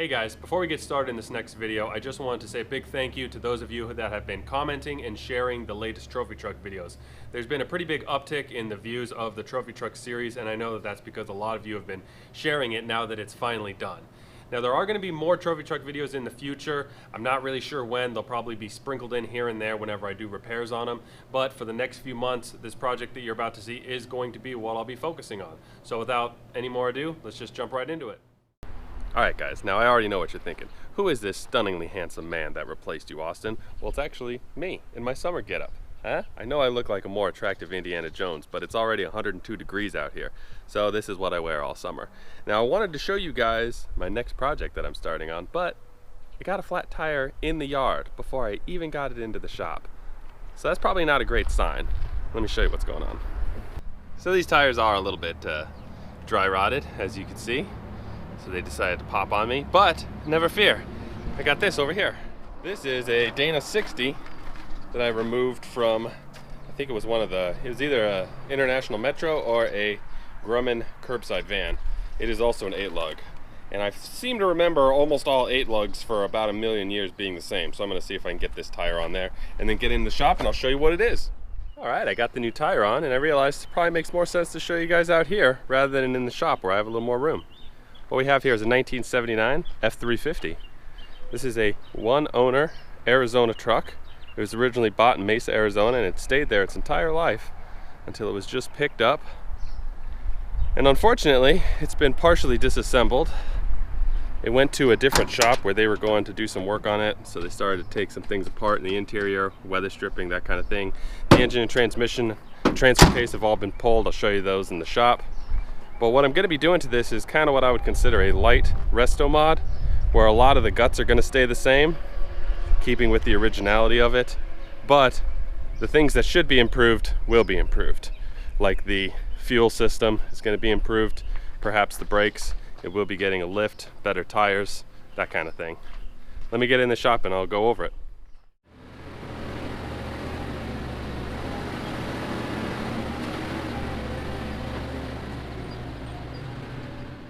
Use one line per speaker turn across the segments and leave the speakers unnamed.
Hey guys, before we get started in this next video, I just wanted to say a big thank you to those of you that have been commenting and sharing the latest trophy truck videos. There's been a pretty big uptick in the views of the trophy truck series, and I know that that's because a lot of you have been sharing it now that it's finally done. Now there are going to be more trophy truck videos in the future. I'm not really sure when. They'll probably be sprinkled in here and there whenever I do repairs on them. But for the next few months, this project that you're about to see is going to be what I'll be focusing on. So without any more ado, let's just jump right into it. Alright guys, now I already know what you're thinking. Who is this stunningly handsome man that replaced you, Austin? Well, it's actually me in my summer getup. Huh? I know I look like a more attractive Indiana Jones, but it's already 102 degrees out here. So this is what I wear all summer. Now I wanted to show you guys my next project that I'm starting on, but I got a flat tire in the yard before I even got it into the shop. So that's probably not a great sign. Let me show you what's going on. So these tires are a little bit dry rotted, as you can see. So they decided to pop on me, but never fear, I got this over here. This is a Dana 60 that I removed from, I think it was it was either a International Metro or a Grumman curbside van. It is also an 8-lug. And I seem to remember almost all 8-lugs for about a million years being the same. So I'm gonna see if I can get this tire on there and then get in the shop and I'll show you what it is. All right, I got the new tire on and I realized it probably makes more sense to show you guys out here rather than in the shop where I have a little more room. What we have here is a 1979 F-350. This is a one-owner Arizona truck. It was originally bought in Mesa, Arizona, and it stayed there its entire life until it was just picked up. And unfortunately, it's been partially disassembled. It went to a different shop where they were going to do some work on it, so they started to take some things apart in the interior, weather stripping, that kind of thing. The engine and transmission, transfer case have all been pulled. I'll show you those in the shop. But what I'm going to be doing to this is kind of what I would consider a light Resto-mod, where a lot of the guts are going to stay the same, keeping with the originality of it, but the things that should be improved will be improved. Like the fuel system is going to be improved, perhaps the brakes, it will be getting a lift, better tires, that kind of thing. Let me get in the shop and I'll go over it.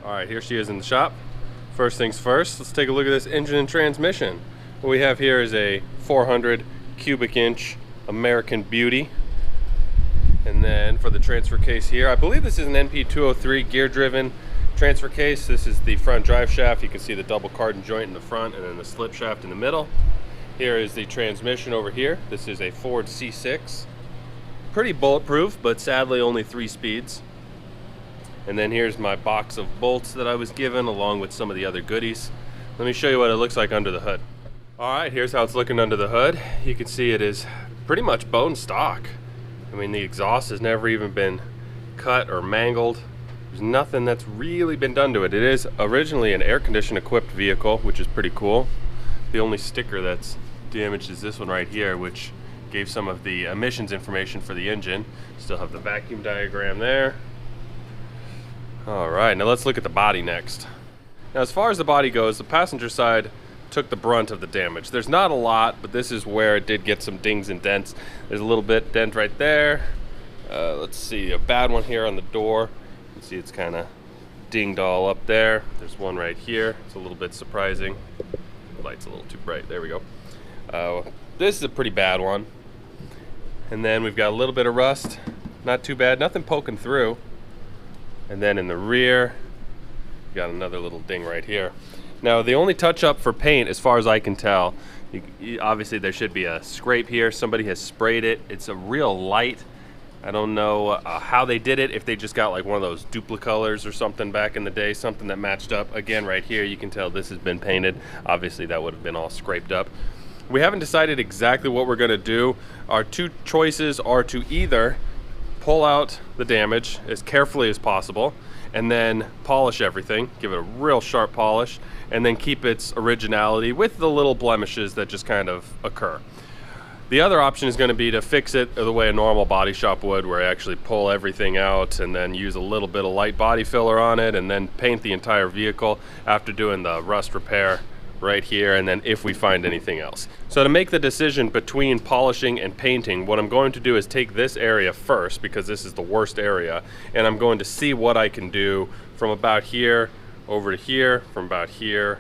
All right, here she is in the shop. First things first, let's take a look at this engine and transmission. What we have here is a 400 cubic inch American Beauty. And then for the transfer case here, I believe this is an NP203 gear driven transfer case. This is the front drive shaft. You can see the double cardan joint in the front and then the slip shaft in the middle. Here is the transmission over here. This is a Ford C6. Pretty bulletproof, but sadly only 3 speeds. And then here's my box of bolts that I was given along with some of the other goodies. Let me show you what it looks like under the hood. All right, here's how it's looking under the hood. You can see it is pretty much bone stock. I mean, the exhaust has never even been cut or mangled. There's nothing that's really been done to it. It is originally an air condition equipped vehicle, which is pretty cool. The only sticker that's damaged is this one right here, which gave some of the emissions information for the engine. Still have the vacuum diagram there. All right, now let's look at the body next. Now as far as the body goes, the passenger side took the brunt of the damage. There's not a lot, but this is where it did get some dings and dents. There's a little bit dent right there. Let's see, a bad one here on the door. You can see it's kind of dinged all up there. There's one right here. It's a little bit surprising. The light's a little too bright. There we go. This is a pretty bad one. And then we've got a little bit of rust. Not too bad, nothing poking through. And then in the rear, you got another little ding right here. Now the only touch up for paint, as far as I can tell, obviously there should be a scrape here. Somebody has sprayed it. It's a real light. I don't know how they did it, if they just got like one of those duplicolors or something back in the day, something that matched up. Again, right here, you can tell this has been painted. Obviously that would have been all scraped up. We haven't decided exactly what we're gonna do. Our two choices are to either pull out the damage as carefully as possible and then polish everything, give it a real sharp polish, and then keep its originality with the little blemishes that just kind of occur. The other option is going to be to fix it the way a normal body shop would, where I actually pull everything out and then use a little bit of light body filler on it and then paint the entire vehicle after doing the rust repair right here, and then if we find anything else. So to make the decision between polishing and painting, what I'm going to do is take this area first, because this is the worst area, and I'm going to see what I can do from about here over to here, from about here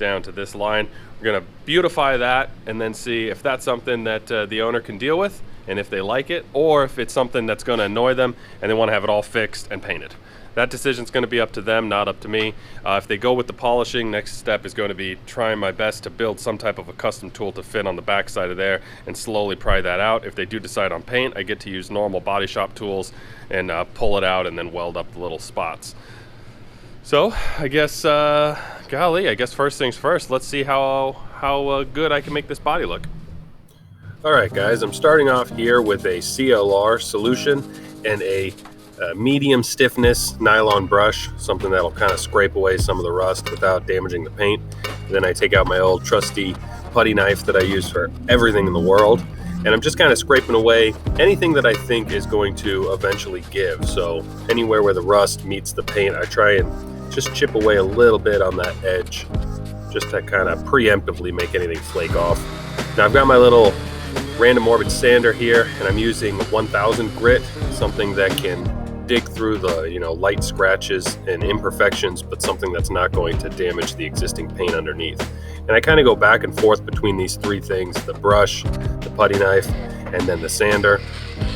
down to this line. We're gonna beautify that and then see if that's something that the owner can deal with and if they like it, or if it's something that's gonna annoy them and they wanna have it all fixed and painted. That decision's going to be up to them, not up to me. If they go with the polishing, next step is going to be trying my best to build some type of a custom tool to fit on the back side of there and slowly pry that out. If they do decide on paint, I get to use normal body shop tools and pull it out and then weld up the little spots. So I guess, golly, I guess first things first, let's see how good I can make this body look. All right, guys, I'm starting off here with a CLR solution and a medium stiffness nylon brush, something that'll kind of scrape away some of the rust without damaging the paint. And then I take out my old trusty putty knife that I use for everything in the world, and I'm just kind of scraping away anything that I think is going to eventually give. So anywhere where the rust meets the paint, I try and just chip away a little bit on that edge, just to kind of preemptively make anything flake off. Now I've got my little random orbit sander here, and I'm using 1000 grit, something that can dig through the light scratches and imperfections, but something that's not going to damage the existing paint underneath. And I kind of go back and forth between these three things: the brush, the putty knife, and then the sander.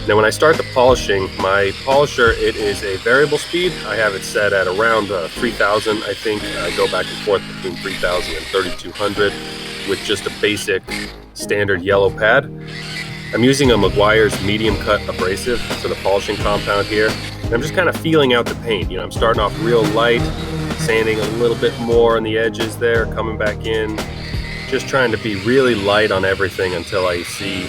Now when I start the polishing, my polisher, it is a variable speed. I have it set at around 3000. I think I go back and forth between 3000 and 3200 with just a basic standard yellow pad. I'm using a Meguiar's medium cut abrasive for the polishing compound here. And I'm just kind of feeling out the paint. I'm starting off real light, sanding a little bit more on the edges there, coming back in, just trying to be really light on everything until I see,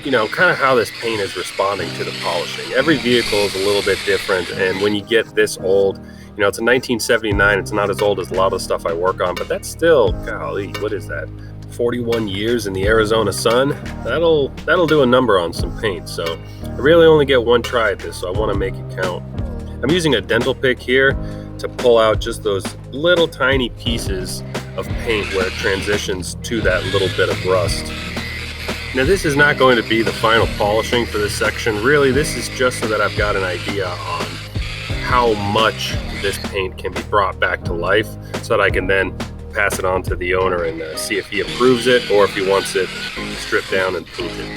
kind of how this paint is responding to the polishing. Every vehicle is a little bit different, and when you get this old, it's a 1979, it's not as old as a lot of the stuff I work on, but that's still, golly, what is that? 41 years in the Arizona sun. That'll do a number on some paint. So I really only get one try at this, so I want to make it count. I'm using a dental pick here to pull out just those little tiny pieces of paint where it transitions to that little bit of rust. Now this is not going to be the final polishing for this section. Really, this is just so that I've got an idea on how much this paint can be brought back to life, so that I can then pass it on to the owner and see if he approves it, or if he wants it stripped down and painted.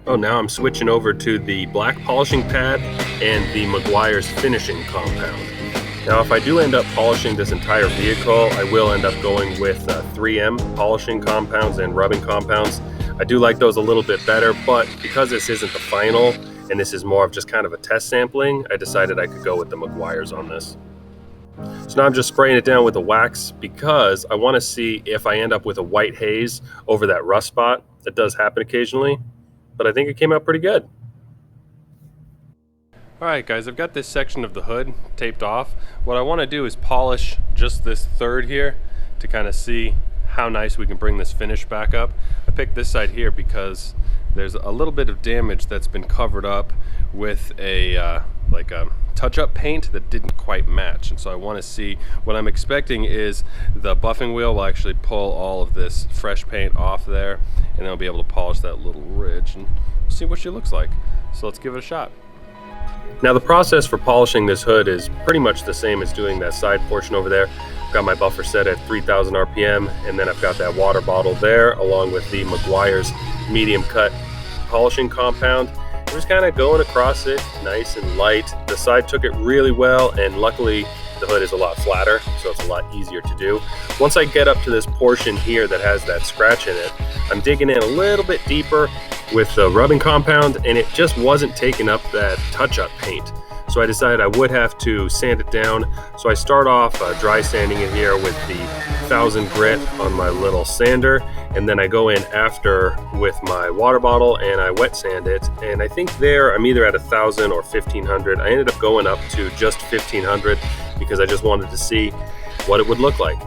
Oh, now I'm switching over to the black polishing pad and the Meguiar's finishing compound. Now if I do end up polishing this entire vehicle, I will end up going with 3M polishing compounds and rubbing compounds. I do like those a little bit better, but because this isn't the final, and this is more of just kind of a test sampling, I decided I could go with the Meguiar's on this. So now I'm just spraying it down with the wax because I want to see if I end up with a white haze over that rust spot. That does happen occasionally, but I think it came out pretty good. Alright guys, I've got this section of the hood taped off. What I want to do is polish just this third here to kind of see how nice we can bring this finish back up. I picked this side here because there's a little bit of damage that's been covered up with a touch-up paint that didn't quite match, and so I want to see, what I'm expecting is the buffing wheel will actually pull all of this fresh paint off there, and then I'll be able to polish that little ridge and see what she looks like. So let's give it a shot. Now the process for polishing this hood is pretty much the same as doing that side portion over there. I've got my buffer set at 3000 RPM, and then I've got that water bottle there along with the Meguiar's medium cut polishing compound. I'm just kind of going across it nice and light. The side took it really well, and luckily the hood is a lot flatter, so it's a lot easier to do. Once I get up to this portion here that has that scratch in it, I'm digging in a little bit deeper with the rubbing compound, and it just wasn't taking up that touch-up paint. So I decided I would have to sand it down. So I start off dry sanding it here with the 1000 grit on my little sander, and then I go in after with my water bottle and I wet sand it. And I think there I'm either at 1000 or 1500. I ended up going up to just 1500 because I just wanted to see what it would look like.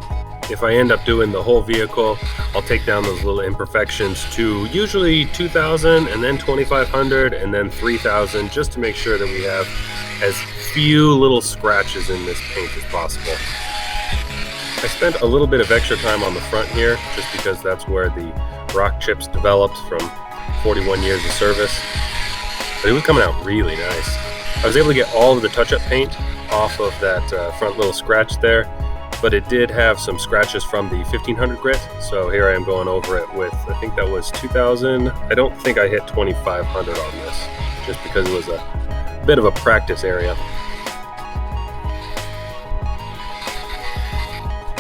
If I end up doing the whole vehicle, I'll take down those little imperfections to usually 2000 and then 2500 and then 3000, just to make sure that we have as few little scratches in this paint as possible. I spent a little bit of extra time on the front here just because that's where the rock chips developed from 41 years of service, but it was coming out really nice. I was able to get all of the touch-up paint off of that front little scratch there, but it did have some scratches from the 1500 grit. So here I am going over it with, I think that was 2000. I don't think I hit 2500 on this, just because it was a bit of a practice area.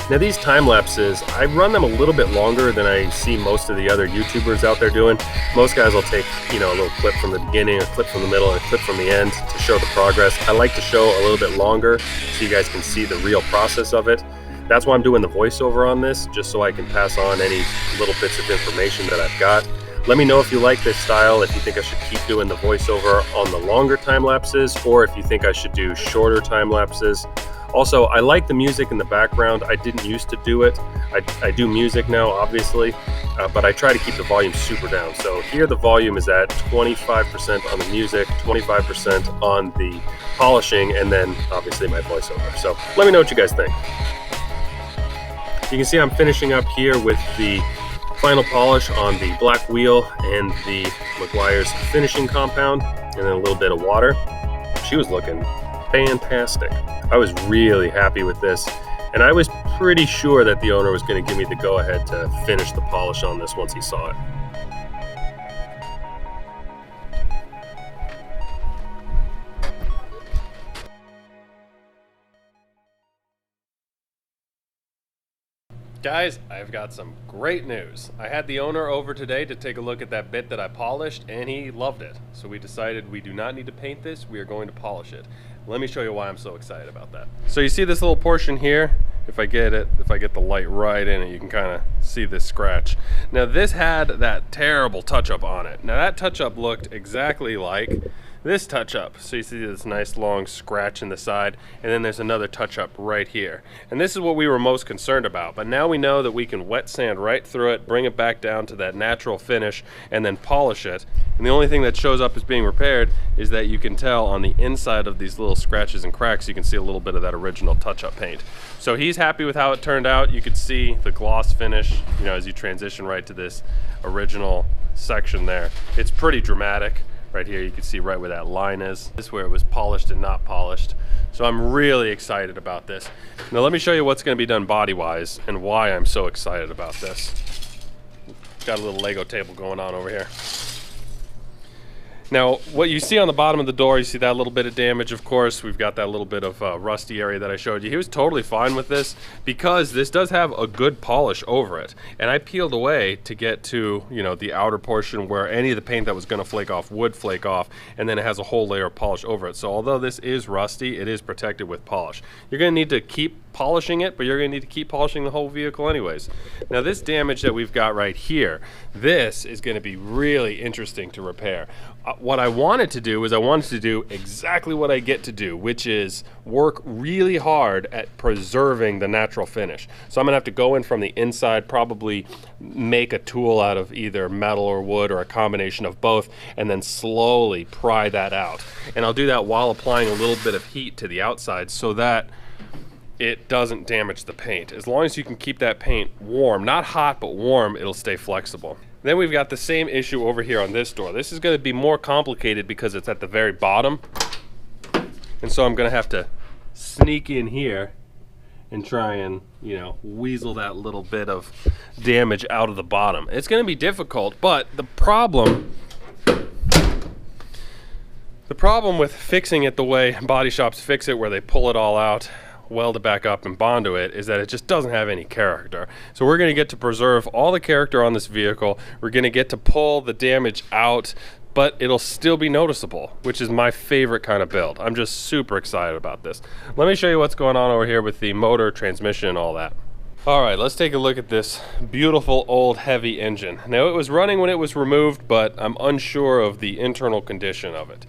Now these time lapses, I run them a little bit longer than I see most of the other YouTubers out there doing. Most guys will take, you know, a little clip from the beginning, a clip from the middle, and a clip from the end to show the progress. I like to show a little bit longer so you guys can see the real process of it. That's why I'm doing the voiceover on this, just so I can pass on any little bits of information that I've got. Let me know if you like this style, if you think I should keep doing the voiceover on the longer time lapses, or if you think I should do shorter time lapses. Also, I like the music in the background. I didn't used to do it. I do music now, obviously, but I try to keep the volume super down. So here the volume is at 25% on the music, 25% on the polishing, and then obviously my voiceover. So let me know what you guys think. You can see I'm finishing up here with the final polish on the black wheel and the McGuire's finishing compound, and then a little bit of water. She was looking fantastic. I was really happy with this, and I was pretty sure that the owner was going to give me the go-ahead to finish the polish on this once he saw it. Guys, I've got some great news. I had the owner over today to take a look at that bit that I polished, and he loved it. So we decided we do not need to paint this, we are going to polish it. Let me show you why I'm so excited about that. So you see this little portion here? If I get the light right in it, you can kind of see this scratch. Now this had that terrible touch-up on it. Now that touch-up looked exactly like this touch-up. So you see this nice long scratch in the side, and then there's another touch-up right here. And this is what we were most concerned about, but now we know that we can wet sand right through it, bring it back down to that natural finish, and then polish it. And the only thing that shows up as being repaired is that you can tell on the inside of these little scratches and cracks, you can see a little bit of that original touch-up paint. So he's happy with how it turned out. You could see the gloss finish, you know, as you transition right to this original section there. It's pretty dramatic. Right here you can see right where that line is. This is where it was polished and not polished. So I'm really excited about this. Now let me show you what's going to be done body-wise and why I'm so excited about this. Got a little Lego table going on over here. Now, what you see on the bottom of the door, you see that little bit of damage, of course. We've got that little bit of rusty area that I showed you. He was totally fine with this because this does have a good polish over it. And I peeled away to get to, you know, the outer portion where any of the paint that was going to flake off would flake off, and then it has a whole layer of polish over it. So although this is rusty, it is protected with polish. You're going to need to keep polishing it, but you're going to need to keep polishing the whole vehicle anyways. Now this damage that we've got right here, this is going to be really interesting to repair. What I wanted to do is I wanted to do exactly what I get to do, which is work really hard at preserving the natural finish. So I'm going to have to go in from the inside, probably make a tool out of either metal or wood or a combination of both, and then slowly pry that out. And I'll do that while applying a little bit of heat to the outside so that it doesn't damage the paint. As long as you can keep that paint warm, not hot, but warm, it'll stay flexible. Then we've got the same issue over here on this door. This is going to be more complicated because it's at the very bottom. And so I'm going to have to sneak in here and try and, you know, weasel that little bit of damage out of the bottom. It's going to be difficult, but the problem with fixing it the way body shops fix it, where they pull it all out, weld it back up and bond to it, is that it just doesn't have any character. So we're going to get to preserve all the character on this vehicle. We're going to get to pull the damage out, but it'll still be noticeable, which is my favorite kind of build. I'm just super excited about this. Let me show you what's going on over here with the motor, transmission, and all that. All right, let's take a look at this beautiful old heavy engine. Now, it was running when it was removed, but I'm unsure of the internal condition of it.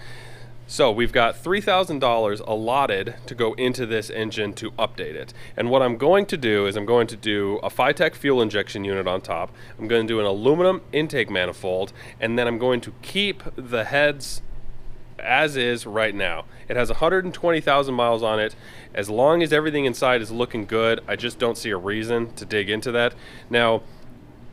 So we've got $3,000 allotted to go into this engine to update it. And what I'm going to do is I'm going to do a Phytech fuel injection unit on top. I'm going to do an aluminum intake manifold, and then I'm going to keep the heads as is right now. It has 120,000 miles on it. As long as everything inside is looking good, I just don't see a reason to dig into that. Now,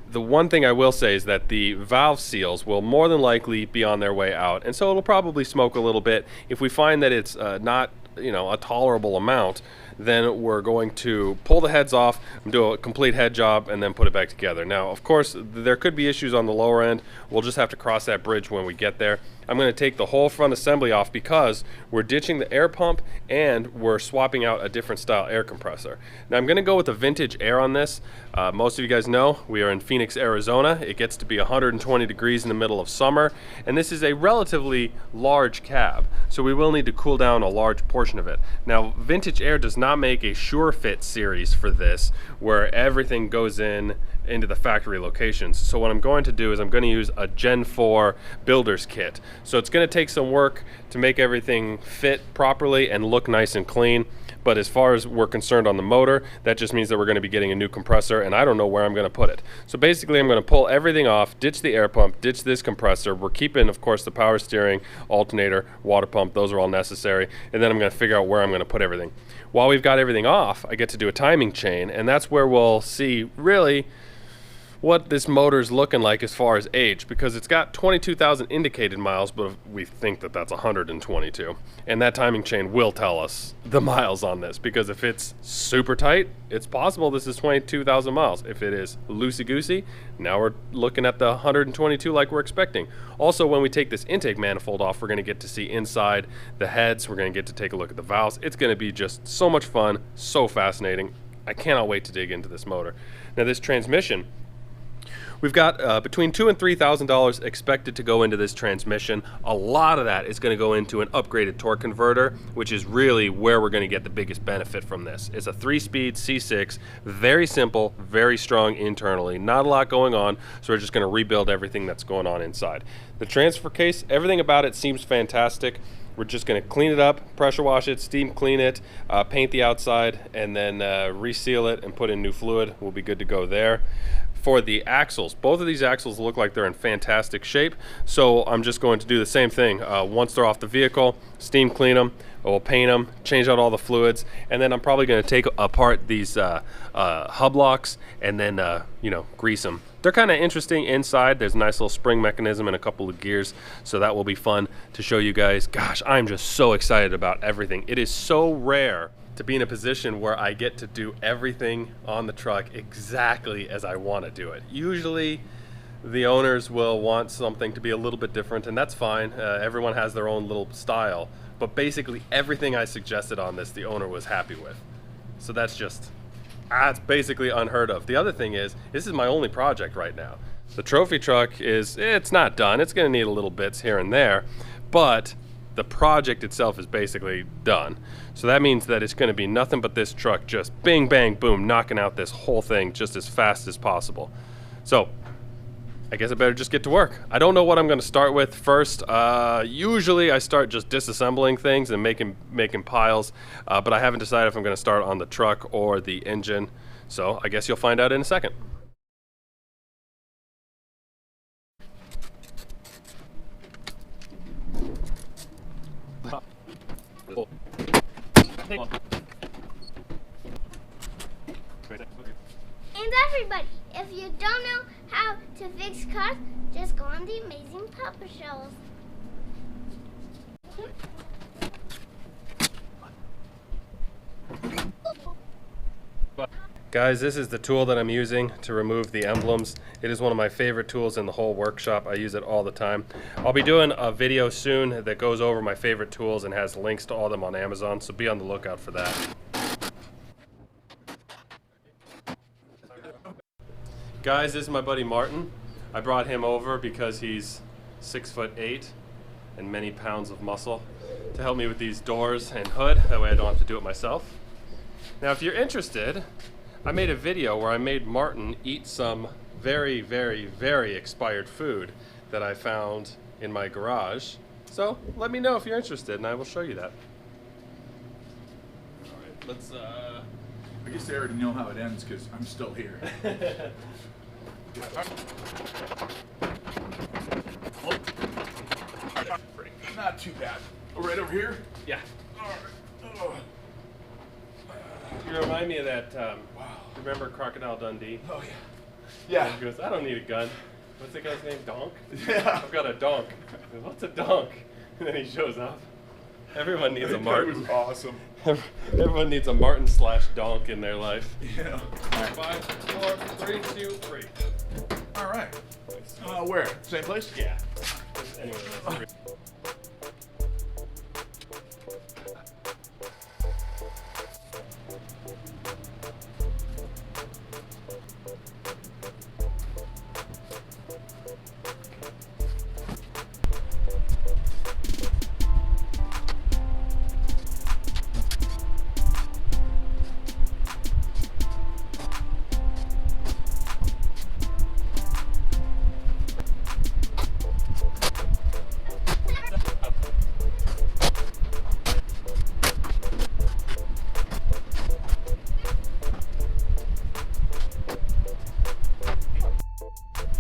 the one thing I will say is that the valve seals will more than likely be on their way out, and so it'll probably smoke a little bit. If we find that it's not you know, a tolerable amount, then we're going to pull the heads off and do a complete head job and then put it back together. Now, of course, there could be issues on the lower end. We'll just have to cross that bridge when we get there. I'm going to take the whole front assembly off because we're ditching the air pump and we're swapping out a different style air compressor. Now, I'm going to go with the vintage air on this. Most of you guys know we are in Phoenix, Arizona. It gets to be 120 degrees in the middle of summer, and this is a relatively large cab, so we will need to cool down a large portion of it. Now, vintage air does not make a sure fit series for this where everything goes into the factory locations. So what I'm going to do is I'm going to use a Gen 4 builder's kit. So it's going to take some work to make everything fit properly and look nice and clean. But as far as we're concerned on the motor, that just means that we're going to be getting a new compressor, and I don't know where I'm going to put it. So basically I'm going to pull everything off, ditch the air pump, ditch this compressor. We're keeping, of course, the power steering, alternator, water pump. Those are all necessary. And then I'm going to figure out where I'm going to put everything. While we've got everything off, I get to do a timing chain, and that's where we'll see really what this motor's looking like as far as age, because it's got 22,000 indicated miles, but we think that that's 122. And that timing chain will tell us the miles on this, because if it's super tight, it's possible this is 22,000 miles. If it is loosey-goosey, now we're looking at the 122 like we're expecting. Also, when we take this intake manifold off, we're going to get to see inside the heads. We're going to get to take a look at the valves. It's going to be just so much fun, so fascinating. I cannot wait to dig into this motor. Now, this transmission, we've got between $2,000 and $3,000 expected to go into this transmission. A lot of that is going to go into an upgraded torque converter, which is really where we're going to get the biggest benefit from this. It's a 3-speed C6, very simple, very strong internally, not a lot going on, so we're just going to rebuild everything that's going on inside. The transfer case, everything about it seems fantastic. We're just going to clean it up, pressure wash it, steam clean it, paint the outside, and then reseal it and put in new fluid. We'll be good to go there. For the axles, both of these axles look like they're in fantastic shape, so I'm just going to do the same thing. Once they're off the vehicle, steam clean them, we'll paint them, change out all the fluids, and then I'm probably going to take apart these hub locks and then you know, grease them. They're kind of interesting inside. There's a nice little spring mechanism and a couple of gears, so that will be fun to show you guys. Gosh, I'm just so excited about everything. It is so rare to be in a position where I get to do everything on the truck exactly as I want to do it. Usually the owners will want something to be a little bit different, and that's fine. Everyone has their own little style, but basically everything I suggested on this, the owner was happy with. So that's just, it's basically unheard of. The other thing is, this is my only project right now. The trophy truck it's not done. It's gonna need a little bits here and there, but the project itself is basically done. So that means that it's going to be nothing but this truck just bing, bang, boom, knocking out this whole thing just as fast as possible. So I guess I better just get to work. I don't know what I'm going to start with first. Usually I start just disassembling things and making piles, but I haven't decided if I'm going to start on the truck or the engine. So I guess you'll find out in a second.
And everybody, if you don't know how to fix cars, just go on the Amazing Papa Shows.
Guys, this is the tool that I'm using to remove the emblems. It is one of my favorite tools in the whole workshop. I use it all the time. I'll be doing a video soon that goes over my favorite tools and has links to all of them on Amazon, so be on the lookout for that. Guys, this is my buddy Martin. I brought him over because he's 6'8" and many pounds of muscle to help me with these doors and hood. That way I don't have to do it myself. Now, if you're interested, I made a video where I made Martin eat some very, very, very expired food that I found in my garage. So let me know if you're interested and I will show you that. All right, let's
I guess they already know how it ends because I'm still here. Not too bad. Oh, right over here?
Yeah.
All right. Oh.
You remind me of that,
Wow.
remember Crocodile Dundee?
Oh, yeah.
He goes, I don't need a gun. What's the guy's name? Donk?
Yeah.
I've got a donk. I go, what's a donk? And then he shows up. Everyone needs a
That
Martin.
was awesome.
Everyone needs a Martin slash donk in their life.
Yeah.
5, 4, 3, 2, 3.
All right. Where? Same place?
Yeah. Anyway,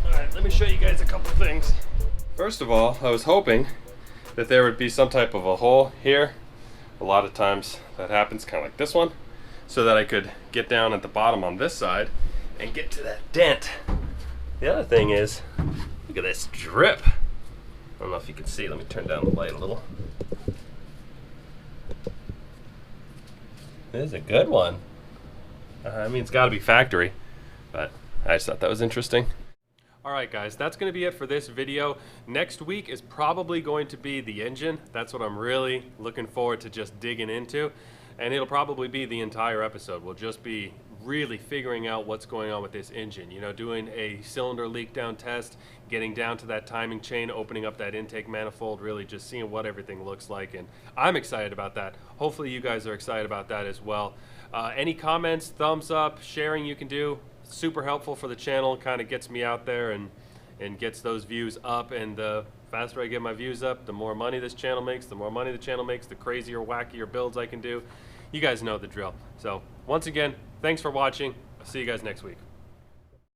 Alright, let me show you guys a couple things. First of all, I was hoping that there would be some type of a hole here. A lot of times that happens, kind of like this one, so that I could get down at the bottom on this side and get to that dent. The other thing is, look at this drip. I don't know if you can see, let me turn down the light a little. This is a good one. I mean, it's got to be factory, but I just thought that was interesting. Alright guys, that's going to be it for this video. Next week is probably going to be the engine. That's what I'm really looking forward to just digging into. And it'll probably be the entire episode. We'll just be really figuring out what's going on with this engine. You know, doing a cylinder leak down test, getting down to that timing chain, opening up that intake manifold, really just seeing what everything looks like. And I'm excited about that. Hopefully you guys are excited about that as well. Any comments, thumbs up, sharing you can do. Super helpful for the channel, kind of gets me out there and gets those views up, and the faster I get my views up, the more money this channel makes, the crazier, wackier builds I can do. You guys know the drill. So once again, thanks for watching. I'll see you guys next week.